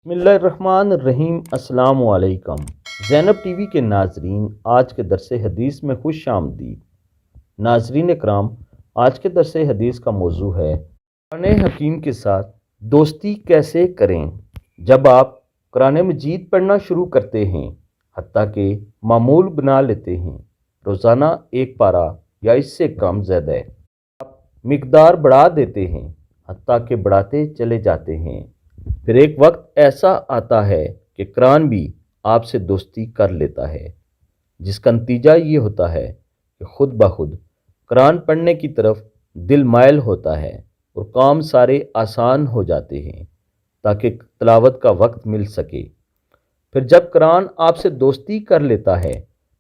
بسم اللہ الرحمن الرحیم۔ السلام علیکم زینب ٹی وی کے ناظرین، آج کے درس حدیث میں خوش آمدید۔ ناظرین اکرام، آج کے درس حدیث کا موضوع ہے قرآن حکیم کے ساتھ دوستی کیسے کریں۔ جب آپ قرآن مجید پڑھنا شروع کرتے ہیں، حتیٰ کہ معمول بنا لیتے ہیں، روزانہ ایک پارہ یا اس سے کم زیادہ آپ مقدار بڑھا دیتے ہیں، حتیٰ کہ بڑھاتے چلے جاتے ہیں، پھر ایک وقت ایسا آتا ہے کہ قرآن بھی آپ سے دوستی کر لیتا ہے، جس کا نتیجہ یہ ہوتا ہے کہ خود بخود قرآن پڑھنے کی طرف دل مائل ہوتا ہے اور کام سارے آسان ہو جاتے ہیں تاکہ تلاوت کا وقت مل سکے۔ پھر جب قرآن آپ سے دوستی کر لیتا ہے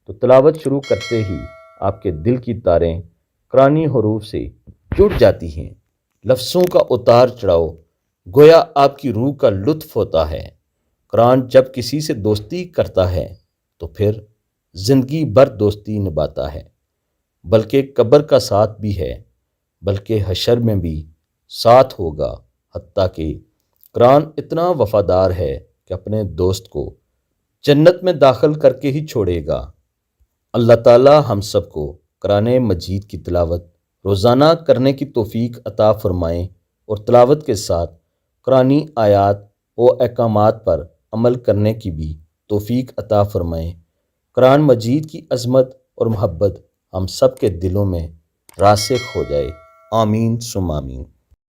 تو تلاوت شروع کرتے ہی آپ کے دل کی تاریں قرآنی حروف سے جڑ جاتی ہیں، لفظوں کا اتار چڑھاؤ گویا آپ کی روح کا لطف ہوتا ہے۔ قرآن جب کسی سے دوستی کرتا ہے تو پھر زندگی بھر دوستی نبھاتا ہے، بلکہ قبر کا ساتھ بھی ہے، بلکہ حشر میں بھی ساتھ ہوگا، حتیٰ کہ قرآن اتنا وفادار ہے کہ اپنے دوست کو جنت میں داخل کر کے ہی چھوڑے گا۔ اللہ تعالی ہم سب کو قرآن مجید کی تلاوت روزانہ کرنے کی توفیق عطا فرمائیں اور تلاوت کے ساتھ قرآنی آیات و احکامات پر عمل کرنے کی بھی توفیق عطا فرمائیں۔ قرآن مجید کی عظمت اور محبت ہم سب کے دلوں میں راسخ ہو جائے، آمین ثم آمین۔